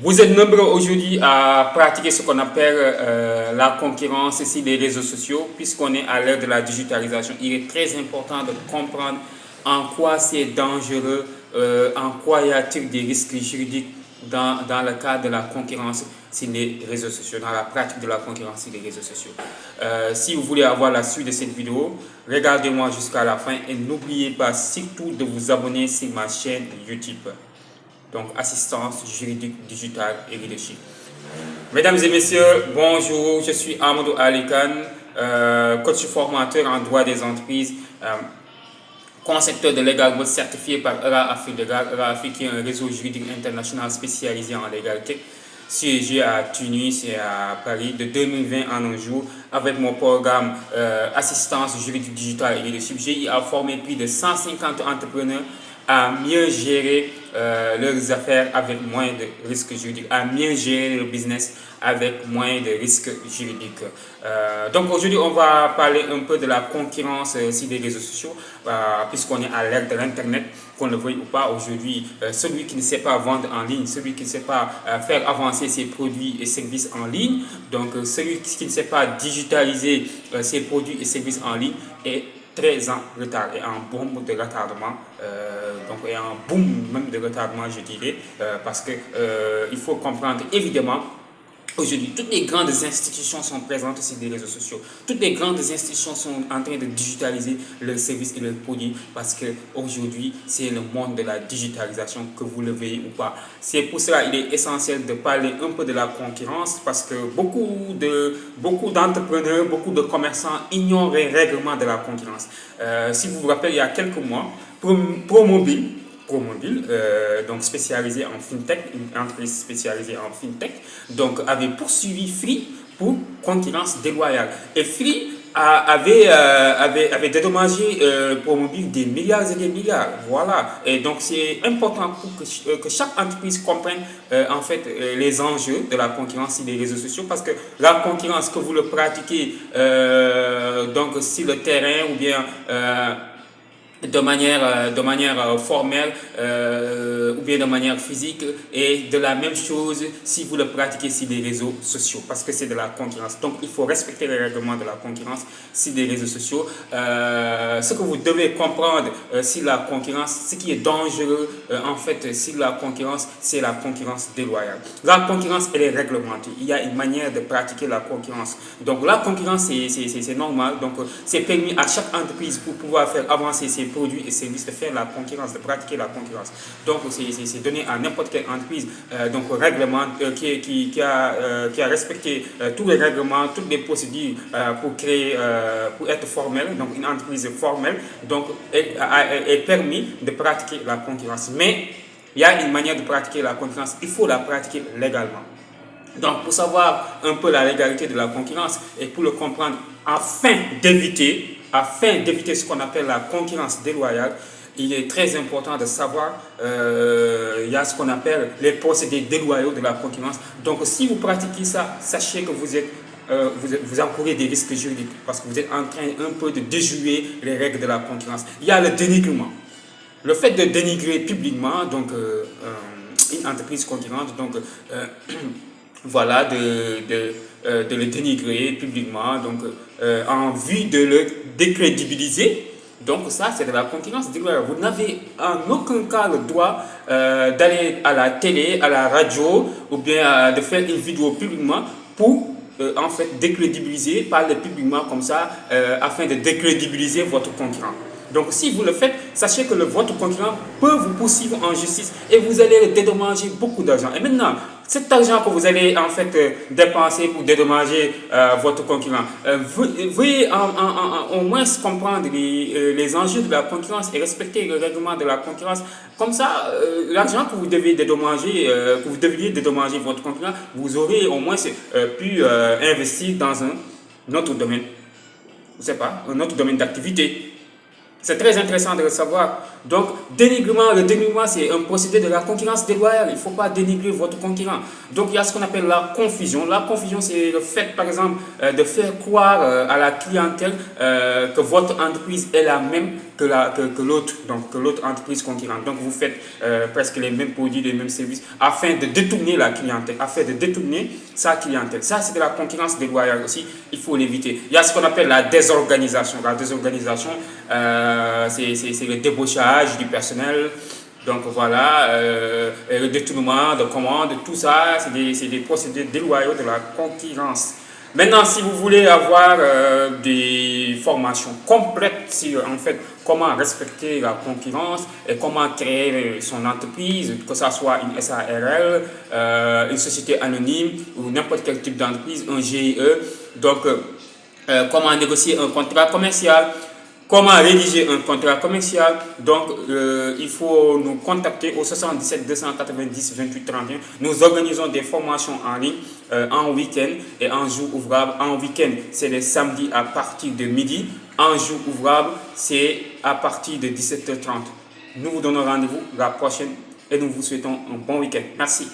Vous êtes nombreux aujourd'hui à pratiquer ce qu'on appelle la concurrence ici des réseaux sociaux, puisqu'on est à l'ère de la digitalisation. Il est très important de comprendre en quoi c'est dangereux, en quoi y a-t-il des risques juridiques dans le cadre de la concurrence sur les réseaux sociaux, dans la pratique de la concurrence sur les réseaux sociaux. Si vous voulez avoir la suite de cette vidéo, regardez-moi jusqu'à la fin et n'oubliez pas surtout de vous abonner sur ma chaîne YouTube. Donc assistance juridique digitale et leadership. Mesdames et messieurs, bonjour, je suis Amadou Ali Khan, coach formateur en droit des entreprises, concepteur de Legal Board certifié par ERA Afrique Legal. ERA Afrique est un réseau juridique international spécialisé en légalité, siégé à Tunis et à Paris de 2020 à nos jours. Avec mon programme assistance juridique digitale et leadership, j'ai formé plus de 150 entrepreneurs à mieux gérer leurs affaires avec moins de risques juridiques, à mieux gérer leur business avec moins de risques juridiques. Donc aujourd'hui, on va parler un peu de la concurrence sur les réseaux sociaux, puisqu'on est à l'ère de l'Internet, qu'on le veuille ou pas. Aujourd'hui, celui qui ne sait pas vendre en ligne, celui qui ne sait pas faire avancer ses produits et services en ligne, donc celui qui ne sait pas digitaliser ses produits et services en ligne est très en retard et en bombe de retardement, donc et en boom même de retardement je dirais, parce que il faut comprendre évidemment. Aujourd'hui, toutes les grandes institutions sont présentes sur les réseaux sociaux. Toutes les grandes institutions sont en train de digitaliser leurs services et leurs produits parce qu'aujourd'hui, c'est le monde de la digitalisation, que vous le veuillez ou pas. C'est pour cela qu'il est essentiel de parler un peu de la concurrence parce que beaucoup d'entrepreneurs, beaucoup de commerçants ignorent les règlements de la concurrence. Si vous vous rappelez, il y a quelques mois, Promobile, donc spécialisée en fintech, une entreprise spécialisée en fintech, donc avait poursuivi Free pour concurrence déloyale. Et Free avait dédommagé Promobile des milliards et des milliards. Voilà. Et donc c'est important pour que chaque entreprise comprenne en fait les enjeux de la concurrence sur les réseaux sociaux, parce que la concurrence que vous le pratiquez donc sur le terrain ou bien de manière formelle ou bien de manière physique, et de la même chose si vous le pratiquez sur les réseaux sociaux, parce que c'est de la concurrence. Donc il faut respecter les règlements de la concurrence sur les réseaux sociaux. Ce que vous devez comprendre sur la concurrence, ce qui est dangereux en fait sur la concurrence, c'est la concurrence déloyale. La concurrence, elle est réglementée. Il y a une manière de pratiquer la concurrence. Donc la concurrence, c'est normal. Donc c'est permis à chaque entreprise pour pouvoir faire avancer ses produits et services de faire la concurrence, de pratiquer la concurrence. Donc c'est donné à n'importe quelle entreprise donc règlement qui a respecté tous les règlements, toutes les procédures pour créer, pour être formelle, donc une entreprise formelle, donc est permis de pratiquer la concurrence. Mais il y a une manière de pratiquer la concurrence, il faut la pratiquer légalement. Donc pour savoir un peu la légalité de la concurrence et pour le comprendre, afin d'éviter ce qu'on appelle la concurrence déloyale, il est très important de savoir, il y a ce qu'on appelle les procédés déloyaux de la concurrence. Donc si vous pratiquez ça, sachez que vous encourez des risques juridiques parce que vous êtes en train un peu de déjouer les règles de la concurrence. Il y a le dénigrement. Le fait de dénigrer publiquement donc, une entreprise concurrente, donc voilà, de le dénigrer publiquement, donc en vue de le décrédibiliser. Donc ça, c'est de la concurrence déloyale. Vous n'avez en aucun cas le droit d'aller à la télé, à la radio, ou bien de faire une vidéo publiquement pour en fait décrédibiliser, parler publiquement comme ça, afin de décrédibiliser votre concurrent. Donc si vous le faites, sachez que votre concurrent peut vous poursuivre en justice et vous allez dédommager beaucoup d'argent. Et maintenant, cet argent que vous allez en fait dépenser pour dédommager votre concurrent, veuillez au moins comprendre les enjeux de la concurrence et respecter le règlement de la concurrence. Comme ça, l'argent que vous devez dédommager, que vous devriez dédommager votre concurrent, vous aurez au moins pu investir dans un autre domaine, je sais pas, un autre domaine d'activité. C'est très intéressant de le savoir. Donc, le dénigrement, c'est un procédé de la concurrence déloyale. Il ne faut pas dénigrer votre concurrent. Donc, il y a ce qu'on appelle la confusion. La confusion, c'est le fait, par exemple, de faire croire à la clientèle que votre entreprise est la même que l'autre, donc que l'autre entreprise concurrente. Donc vous faites presque les mêmes produits, les mêmes services afin de détourner la clientèle, afin de détourner sa clientèle. Ça, c'est de la concurrence déloyale aussi, il faut l'éviter. Il y a ce qu'on appelle la désorganisation. La désorganisation, c'est le débauchage du personnel. Donc voilà, le détournement de commandes, tout ça, c'est des procédés déloyaux de la concurrence. Maintenant, si vous voulez avoir des formations complètes sur en fait comment respecter la concurrence et comment créer son entreprise, que ce soit une SARL, une société anonyme ou n'importe quel type d'entreprise, un GIE, donc comment négocier un contrat commercial, comment rédiger un contrat commercial. Donc, il faut nous contacter au 77 290 28 31. Nous organisons des formations en ligne en week-end et en jour ouvrable. En week-end, c'est les samedis à partir de midi. En jour ouvrable, c'est à partir de 17h30. Nous vous donnons rendez-vous la prochaine et nous vous souhaitons un bon week-end. Merci.